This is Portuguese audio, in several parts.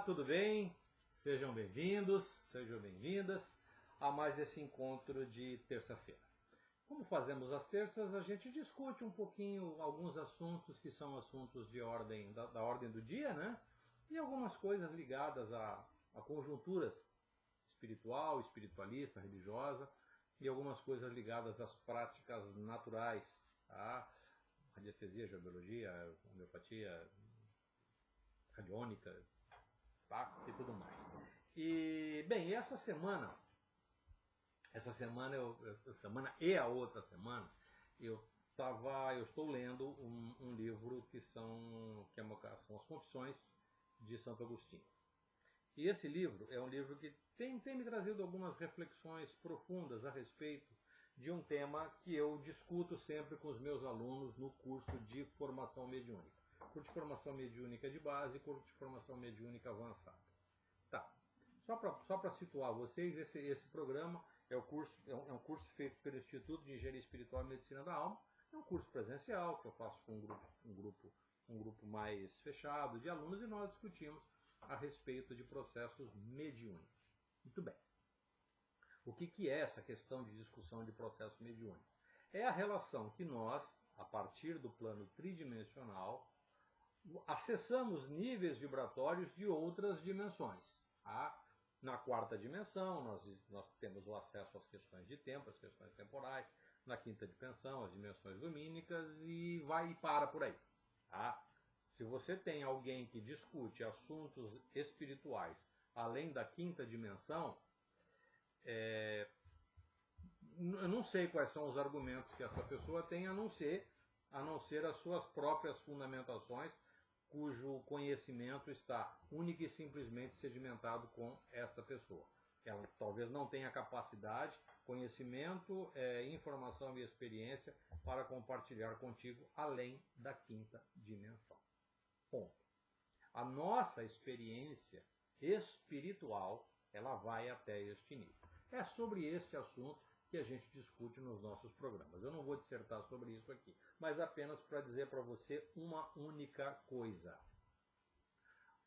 tudo bem? Sejam bem-vindos, sejam bem-vindas a mais esse encontro de terça-feira. Como fazemos às terças, a gente discute um pouquinho alguns assuntos que são assuntos de ordem, da ordem do dia, né? E algumas coisas ligadas a conjunturas espiritual, espiritualista, religiosa, e algumas coisas ligadas às práticas naturais, a radiestesia, geobiologia, homeopatia, radiônica, tá? E tudo mais. E, bem, essa semana e a outra semana, eu estou lendo um livro que são as Confissões de Santo Agostinho. E esse livro é um livro que tem me trazido algumas reflexões profundas a respeito de um tema que eu discuto sempre com os meus alunos no curso de formação mediúnica. Curso de formação mediúnica de base e curso de formação mediúnica avançada. Tá. Só para situar vocês, esse programa é um curso feito pelo Instituto de Engenharia Espiritual e Medicina da Alma. É um curso presencial que eu faço com um grupo mais fechado de alunos e nós discutimos a respeito de processos mediúnicos. Muito bem. O que é essa questão de discussão de processo mediúnico? É a relação que nós, a partir do plano tridimensional, acessamos níveis vibratórios de outras dimensões. Na quarta dimensão, nós temos o acesso às questões de tempo, às questões temporais. Na quinta dimensão, as dimensões lumínicas, e vai e para por aí. Se você tem alguém que discute assuntos espirituais além da quinta dimensão, eu não sei quais são os argumentos que essa pessoa tem, a não ser as suas próprias fundamentações, cujo conhecimento está única e simplesmente sedimentado com esta pessoa. Ela talvez não tenha capacidade, conhecimento, informação e experiência para compartilhar contigo além da quinta dimensão. Ponto. A nossa experiência espiritual, ela vai até este nível. É sobre este assunto que a gente discute nos nossos programas. Eu não vou dissertar sobre isso aqui, mas apenas para dizer para você uma única coisa.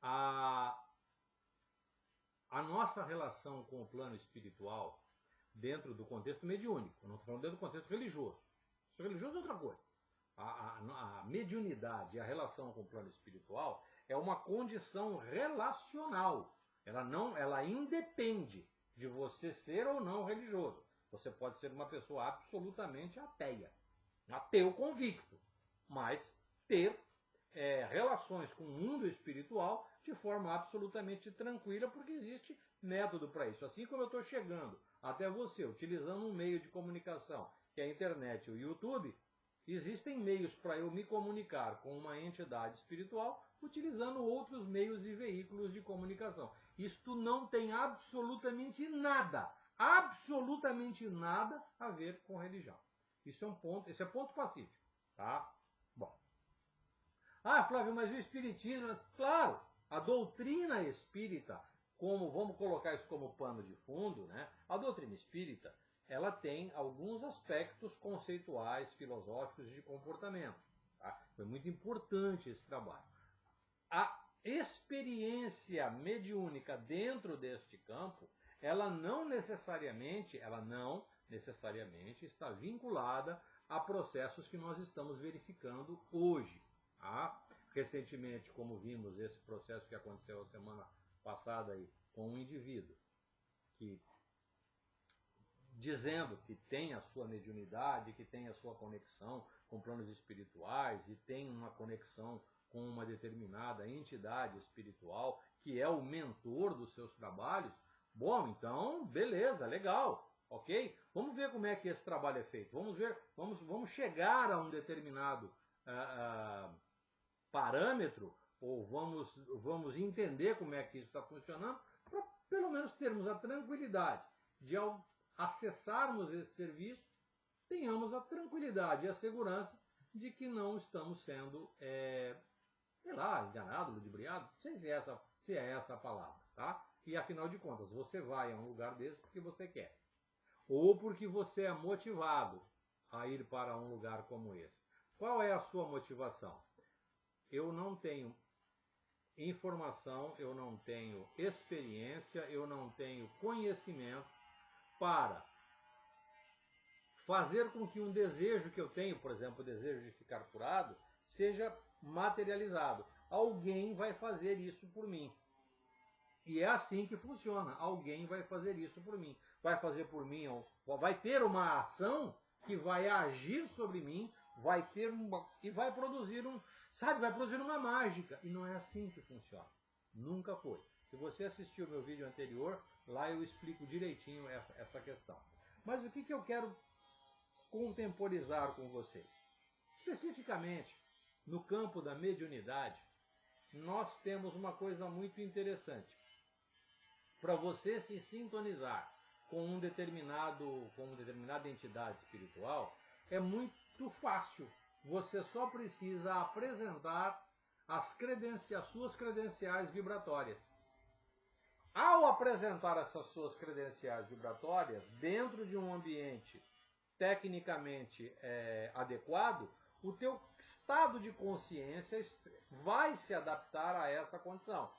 A nossa relação com o plano espiritual, dentro do contexto mediúnico, eu não estou falando dentro do contexto religioso. Isso religioso é outra coisa. A mediunidade, a relação com o plano espiritual, é uma condição relacional. Ela independe de você ser ou não religioso. Você pode ser uma pessoa absolutamente ateia, ateu convicto, mas ter relações com o mundo espiritual de forma absolutamente tranquila, porque existe método para isso. Assim como eu estou chegando até você, utilizando um meio de comunicação, que é a internet e o YouTube, existem meios para eu me comunicar com uma entidade espiritual utilizando outros meios e veículos de comunicação. Isto não tem absolutamente nada a ver com religião. Esse é ponto pacífico, tá? Bom. Flávio, mas o espiritismo, claro, a doutrina espírita, vamos colocar isso como pano de fundo, né? A doutrina espírita, ela tem alguns aspectos conceituais, filosóficos de comportamento. Tá? Foi muito importante esse trabalho. A experiência mediúnica dentro deste campo, ela não necessariamente está vinculada a processos que nós estamos verificando hoje. Recentemente, como vimos esse processo que aconteceu a semana passada aí, com um indivíduo que, dizendo que tem a sua mediunidade, que tem a sua conexão com planos espirituais e tem uma conexão com uma determinada entidade espiritual, que é o mentor dos seus trabalhos. Bom, então, beleza, legal, ok? Vamos ver como é que esse trabalho é feito. Vamos chegar a um determinado parâmetro, ou vamos entender como é que isso está funcionando, para pelo menos termos a tranquilidade de, ao acessarmos esse serviço, tenhamos a tranquilidade e a segurança de que não estamos sendo, enganado, ludibriado, não sei se é essa a palavra, tá? E afinal de contas, você vai a um lugar desse porque você quer, ou porque você é motivado a ir para um lugar como esse. Qual é a sua motivação? Eu não tenho informação, eu não tenho experiência, eu não tenho conhecimento para fazer com que um desejo que eu tenho, por exemplo, o desejo de ficar curado, seja materializado. Alguém vai fazer isso por mim. E é assim que funciona. Alguém vai fazer isso por mim. Vai fazer por mim, vai ter uma ação que vai agir sobre mim, vai ter e vai produzir vai produzir uma mágica. E não é assim que funciona. Nunca foi. Se você assistiu o meu vídeo anterior, lá eu explico direitinho essa questão. Mas o que eu quero contemporizar com vocês? Especificamente, no campo da mediunidade, nós temos uma coisa muito interessante. Para você se sintonizar com uma determinada entidade espiritual, é muito fácil. Você só precisa apresentar as suas credenciais vibratórias. Ao apresentar essas suas credenciais vibratórias dentro de um ambiente tecnicamente adequado, o teu estado de consciência vai se adaptar a essa condição.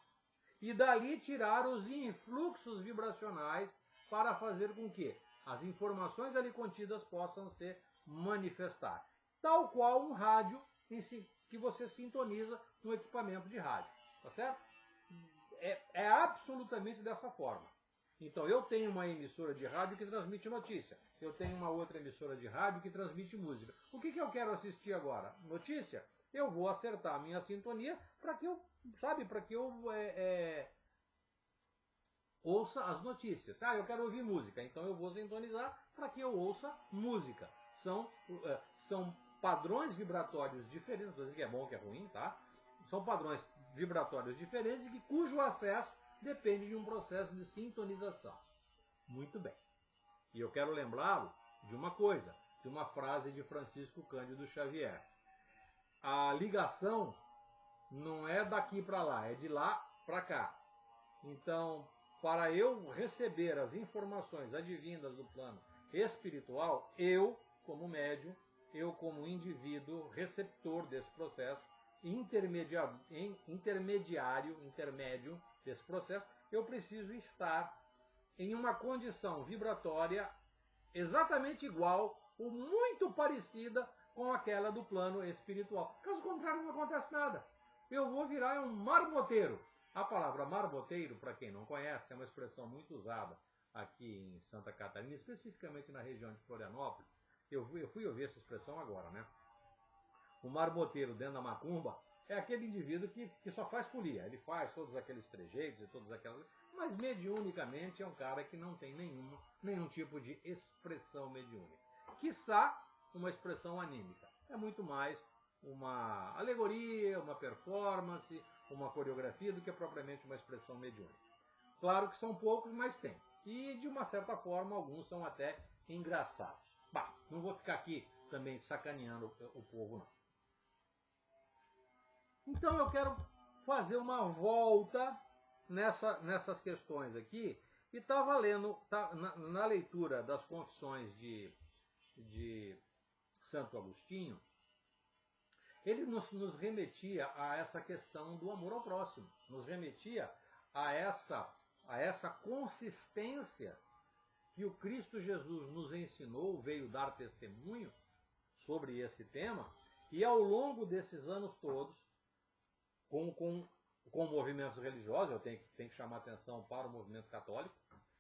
E dali tirar os influxos vibracionais para fazer com que as informações ali contidas possam se manifestar. Tal qual um rádio que você sintoniza no equipamento de rádio. Tá certo? É absolutamente dessa forma. Então, eu tenho uma emissora de rádio que transmite notícia. Eu tenho uma outra emissora de rádio que transmite música. O que eu quero assistir agora? Notícia? Eu vou acertar a minha sintonia para que eu ouça as notícias. Eu quero ouvir música, então eu vou sintonizar para que eu ouça música. São padrões vibratórios diferentes, não estou dizendo que é bom ou que é ruim, tá? São padrões vibratórios diferentes e cujo acesso depende de um processo de sintonização. Muito bem. E eu quero lembrá-lo de uma coisa, de uma frase de Francisco Cândido Xavier. A ligação não é daqui para lá, é de lá para cá. Então, para eu receber as informações advindas do plano espiritual, eu, como médium, eu, como indivíduo receptor desse processo, intermédio desse processo, eu preciso estar em uma condição vibratória exatamente igual ou muito parecida com aquela do plano espiritual. Caso contrário, não acontece nada. Eu vou virar um marmoteiro. A palavra marmoteiro, para quem não conhece, é uma expressão muito usada aqui em Santa Catarina, especificamente na região de Florianópolis. Eu fui ouvir essa expressão agora, né? O marmoteiro dentro da macumba é aquele indivíduo que só faz folia. Ele faz todos aqueles trejeitos e todas aquelas... Mas mediunicamente é um cara que não tem nenhum tipo de expressão mediúnica. Quiçá uma expressão anímica. É muito mais uma alegoria, uma performance, uma coreografia do que propriamente uma expressão mediúnica. Claro que são poucos, mas tem. E de uma certa forma alguns são até engraçados. Bah, não vou ficar aqui também sacaneando o povo, não. Então eu quero fazer uma volta nessas questões aqui. E estava lendo, na leitura das Confissões de Santo Agostinho, ele nos remetia a essa questão do amor ao próximo, nos remetia a essa consistência que o Cristo Jesus nos ensinou, veio dar testemunho sobre esse tema, e ao longo desses anos todos, com movimentos religiosos, eu tenho que chamar atenção para o movimento católico.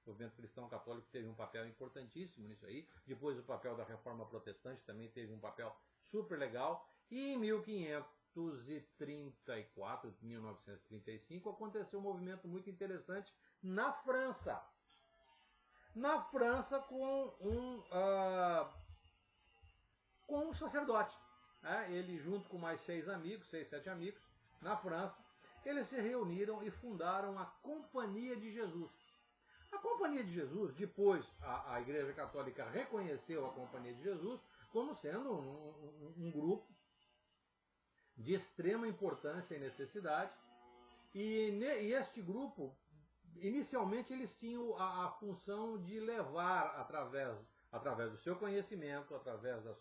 O movimento cristão católico teve um papel importantíssimo nisso aí. Depois o papel da Reforma Protestante também teve um papel super legal. E em 1534, 1935, aconteceu um movimento muito interessante na França. Na França com um sacerdote. Ele junto com mais 6, 7 amigos, na França, eles se reuniram e fundaram a Companhia de Jesus. A Companhia de Jesus, depois a Igreja Católica reconheceu a Companhia de Jesus como sendo um grupo de extrema importância e necessidade. E este grupo, inicialmente, eles tinham a função de levar, através do seu conhecimento, através das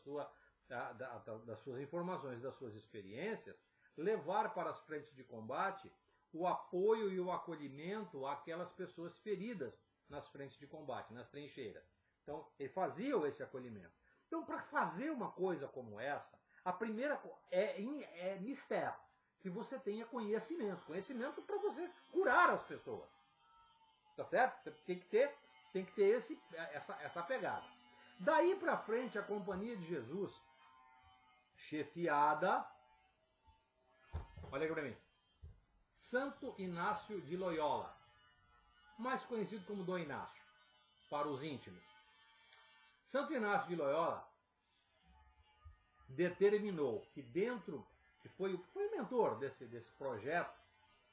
suas informações, das suas experiências, levar para as frentes de combate o apoio e o acolhimento àquelas pessoas feridas nas frentes de combate, nas trincheiras. Então, ele fazia esse acolhimento. Então, para fazer uma coisa como essa, a primeira é mistério, que você tenha conhecimento. Conhecimento para você curar as pessoas. Tá certo? Tem que ter essa pegada. Daí para frente, a Companhia de Jesus, chefiada, olha aqui para mim, Santo Inácio de Loyola, mais conhecido como Dom Inácio, para os íntimos. Santo Inácio de Loyola determinou que que foi o mentor desse projeto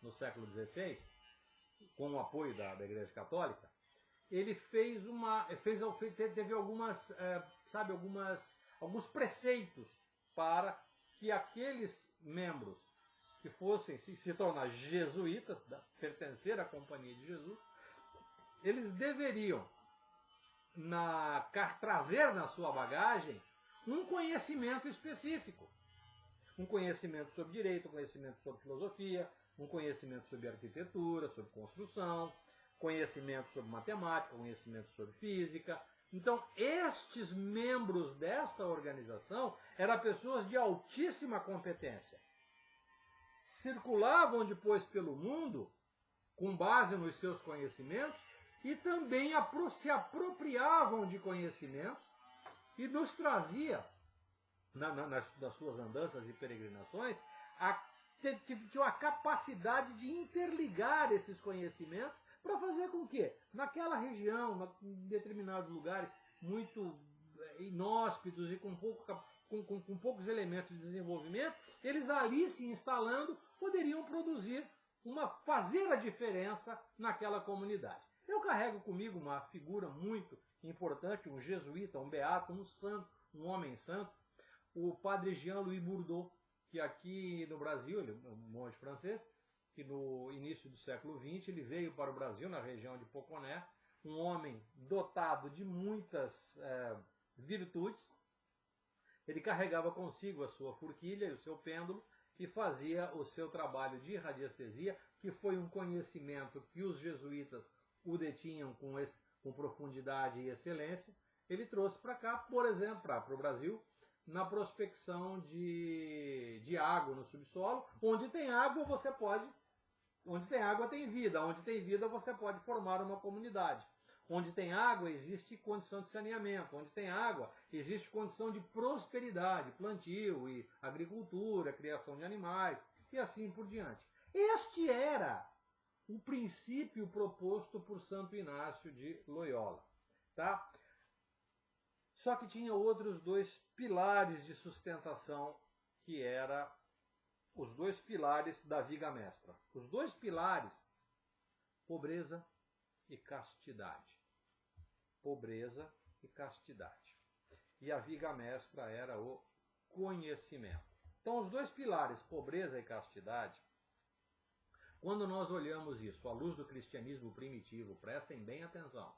no século XVI, com o apoio da Igreja Católica, ele teve alguns preceitos para que aqueles membros que fossem se tornar jesuítas, pertencer à Companhia de Jesus, eles deveriam trazer na sua bagagem um conhecimento específico. Um conhecimento sobre direito, um conhecimento sobre filosofia, um conhecimento sobre arquitetura, sobre construção, conhecimento sobre matemática, conhecimento sobre física. Então, estes membros desta organização eram pessoas de altíssima competência. Circulavam depois pelo mundo, com base nos seus conhecimentos, e também se apropriavam de conhecimentos e nos trazia, nas suas andanças e peregrinações, tinha a capacidade de interligar esses conhecimentos para fazer com que, naquela região, em determinados lugares muito inóspitos e com poucos elementos de desenvolvimento, eles ali se instalando poderiam fazer a diferença naquela comunidade. Eu carrego comigo uma figura muito importante, um jesuíta, um beato, um santo, um homem santo, o padre Jean-Louis Bourdeau, que aqui no Brasil, ele é um monge francês, que no início do século XX ele veio para o Brasil, na região de Poconé, um homem dotado de muitas virtudes. Ele carregava consigo a sua forquilha e o seu pêndulo e fazia o seu trabalho de radiestesia, que foi um conhecimento que os jesuítas o detinham com profundidade e excelência. Ele trouxe para cá, por exemplo, para o Brasil, na prospecção de água no subsolo. Onde tem água, onde tem água tem vida. Onde tem vida, você pode formar uma comunidade. Onde tem água, existe condição de saneamento. Onde tem água, existe condição de prosperidade, plantio e agricultura, criação de animais e assim por diante. Este era o princípio proposto por Santo Inácio de Loyola. Tá? Só que tinha outros dois pilares de sustentação, que eram os dois pilares da viga mestra. Os dois pilares, pobreza e castidade. Pobreza e castidade. E a viga mestra era o conhecimento. Então, os dois pilares, pobreza e castidade, quando nós olhamos isso à luz do cristianismo primitivo, prestem bem atenção.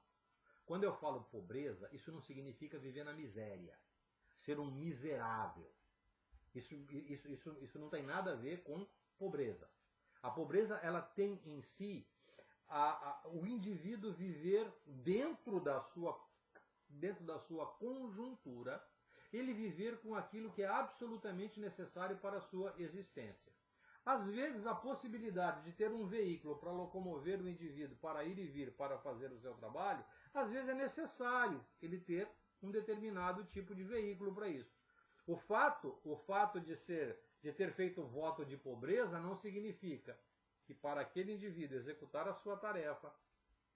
Quando eu falo pobreza, isso não significa viver na miséria, ser um miserável. Isso não tem nada a ver com pobreza. A pobreza, ela tem em si o indivíduo viver dentro da sua conjuntura, ele viver com aquilo que é absolutamente necessário para a sua existência. Às vezes, a possibilidade de ter um veículo para locomover o indivíduo para ir e vir para fazer o seu trabalho, às vezes é necessário ele ter um determinado tipo de veículo para isso. O fato de ter feito o voto de pobreza não significa que para aquele indivíduo executar a sua tarefa,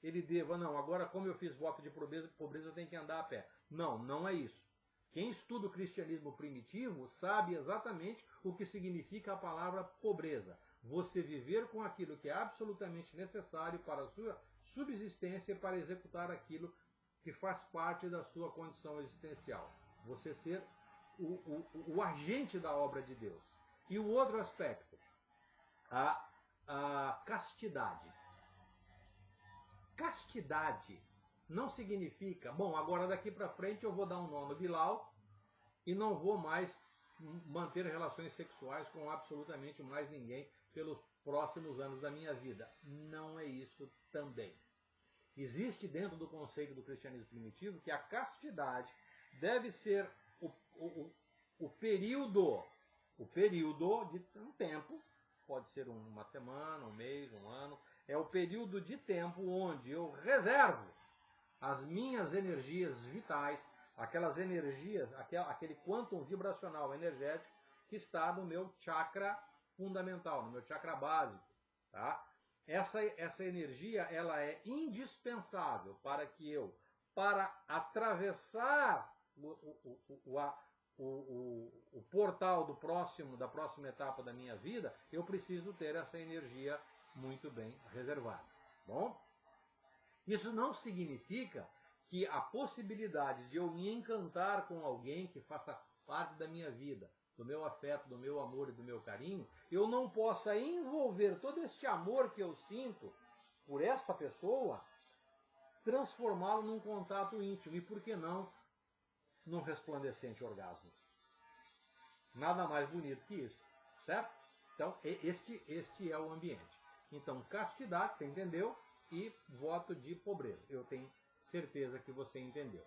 ele deva, não, agora como eu fiz voto de pobreza eu tenho que andar a pé. Não, não é isso. Quem estuda o cristianismo primitivo sabe exatamente o que significa a palavra pobreza. Você viver com aquilo que é absolutamente necessário para a sua subsistência e para executar aquilo que faz parte da sua condição existencial. Você ser o agente da obra de Deus. E o outro aspecto, a castidade. Castidade não significa, bom, agora daqui para frente eu vou dar um nó no Bilal e não vou mais manter relações sexuais com absolutamente mais ninguém próximos anos da minha vida. Não é isso também. Existe dentro do conceito do cristianismo primitivo que a castidade deve ser o período de um tempo, pode ser uma semana, um mês, um ano, é o período de tempo onde eu reservo as minhas energias vitais, aquelas energias, aquele quantum vibracional energético que está no meu chakra fundamental, no meu chakra básico, tá? Essa energia, ela é indispensável para atravessar o portal da próxima etapa da minha vida, eu preciso ter essa energia muito bem reservada. Bom? Isso não significa que a possibilidade de eu me encantar com alguém que faça parte da minha vida, do meu afeto, do meu amor e do meu carinho, eu não possa envolver todo este amor que eu sinto por esta pessoa, transformá-lo num contato íntimo e, por que não, num resplandecente orgasmo. Nada mais bonito que isso, certo? Então, este é o ambiente. Então, castidade, você entendeu? E voto de pobreza. Eu tenho certeza que você entendeu.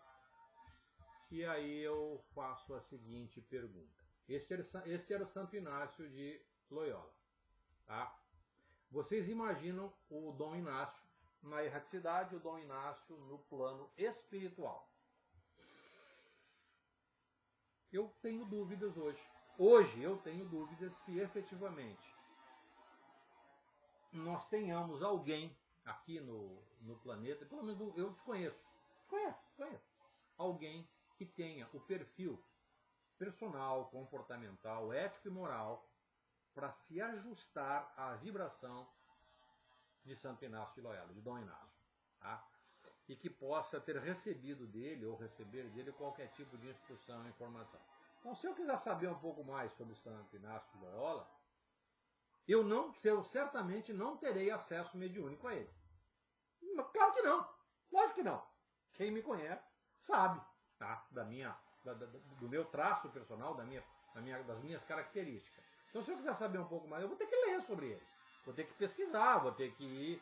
E aí eu faço a seguinte pergunta. Este era o Santo Inácio de Loyola. Tá? Vocês imaginam o Dom Inácio na erraticidade, o Dom Inácio no plano espiritual. Eu tenho dúvidas hoje. Hoje eu tenho dúvidas se efetivamente nós tenhamos alguém aqui no planeta, pelo menos eu desconheço. Desconheço. Alguém que tenha o perfil personal, comportamental, ético e moral para se ajustar à vibração de Santo Inácio de Loyola, de Dom Inácio. Tá? E que possa ter recebido dele ou receber dele qualquer tipo de instrução ou informação. Então, se eu quiser saber um pouco mais sobre Santo Inácio de Loyola, eu certamente não terei acesso mediúnico a ele. Claro que não. Lógico que não. Quem me conhece sabe, tá? Do meu traço personal, das minhas características. Então, se eu quiser saber um pouco mais, eu vou ter que ler sobre ele. Vou ter que pesquisar, vou ter que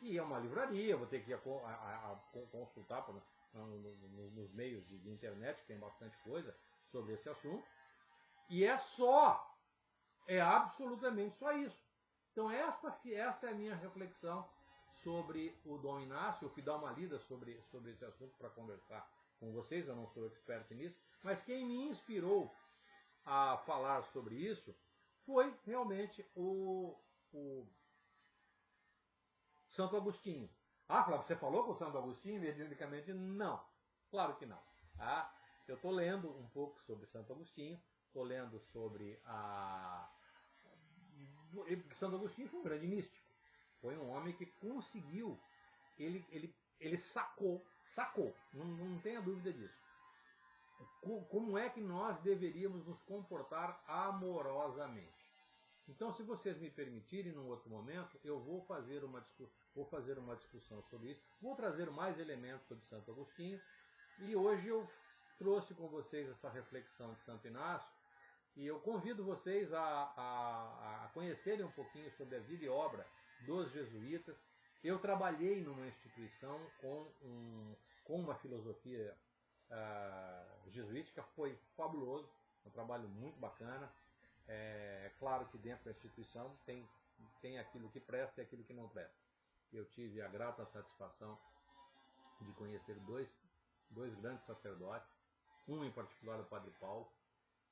ir a uma livraria, vou ter que ir a consultar nos meios de internet, que tem bastante coisa sobre esse assunto. E é absolutamente só isso. Então esta é a minha reflexão sobre o Dom Inácio. Eu fui dar uma lida sobre esse assunto para conversar com vocês, eu não sou expert nisso, mas quem me inspirou a falar sobre isso foi realmente o Santo Agostinho. Ah, Flávio, você falou com o Santo Agostinho mediunicamente? Não, claro que não. Ah, eu estou lendo um pouco sobre Santo Agostinho, estou lendo sobre Santo Agostinho foi um grande místico. Foi um homem que conseguiu, ele sacou, não tenha dúvida disso. Como é que nós deveríamos nos comportar amorosamente? Então, se vocês me permitirem, num outro momento, eu vou fazer uma discussão sobre isso, vou trazer mais elementos sobre Santo Agostinho, e hoje eu trouxe com vocês essa reflexão de Santo Inácio, e eu convido vocês a conhecerem um pouquinho sobre a vida e obra dos jesuítas. Eu trabalhei numa instituição com uma filosofia jesuítica, foi fabuloso, um trabalho muito bacana. É claro que dentro da instituição tem aquilo que presta e aquilo que não presta. Eu tive a grata satisfação de conhecer dois grandes sacerdotes, um em particular o Padre Paulo,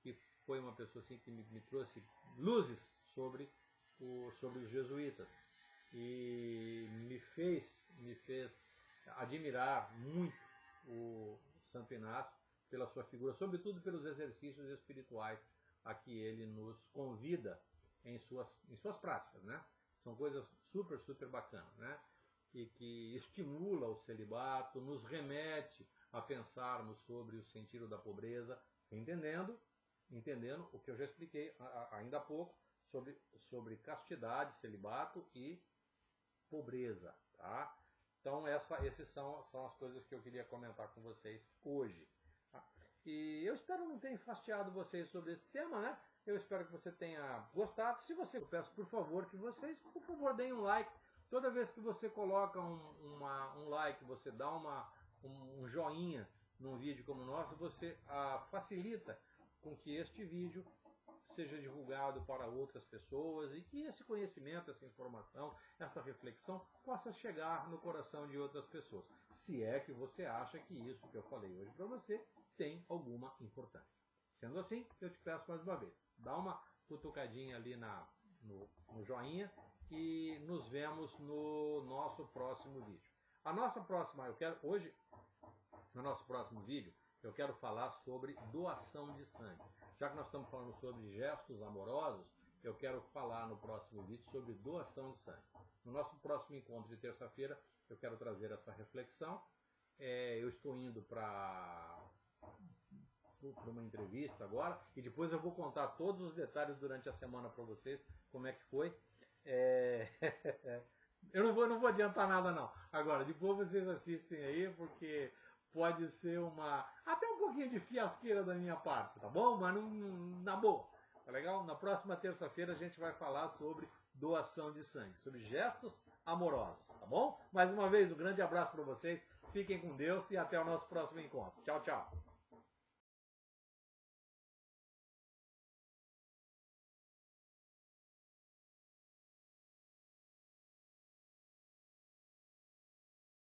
que foi uma pessoa assim, que me trouxe luzes sobre os jesuítas e me fez admirar muito o Santo Inácio pela sua figura, sobretudo pelos exercícios espirituais a que ele nos convida em suas práticas, né? São coisas super, super bacanas, né? E que estimula o celibato, nos remete a pensarmos sobre o sentido da pobreza, entendendo o que eu já expliquei ainda há pouco sobre castidade, celibato e pobreza, tá? Então essas são as coisas que eu queria comentar com vocês hoje. Tá? E eu espero não ter enfastiado vocês sobre esse tema, né? Eu espero que você tenha gostado. Se você, eu peço por favor que vocês, por favor, deem um like. Toda vez que você coloca um like, você dá um joinha num vídeo como o nosso, você facilita com que este vídeo seja divulgado para outras pessoas e que esse conhecimento, essa informação, essa reflexão possa chegar no coração de outras pessoas. Se é que você acha que isso que eu falei hoje para você tem alguma importância. Sendo assim, eu te peço mais uma vez, dá uma cutucadinha ali no joinha e nos vemos no nosso próximo vídeo. No nosso próximo vídeo, eu quero falar sobre doação de sangue. Já que nós estamos falando sobre gestos amorosos, eu quero falar no próximo vídeo sobre doação de sangue. No nosso próximo encontro de terça-feira, eu quero trazer essa reflexão. Eu estou indo para uma entrevista agora e depois eu vou contar todos os detalhes durante a semana para vocês, como é que foi. Eu não vou adiantar nada não. Agora, depois vocês assistem aí, porque pode ser até um pouquinho de fiasqueira da minha parte, tá bom? Mas na boa, tá legal? Na próxima terça-feira a gente vai falar sobre doação de sangue, sobre gestos amorosos, tá bom? Mais uma vez, um grande abraço para vocês, fiquem com Deus e até o nosso próximo encontro. Tchau, tchau!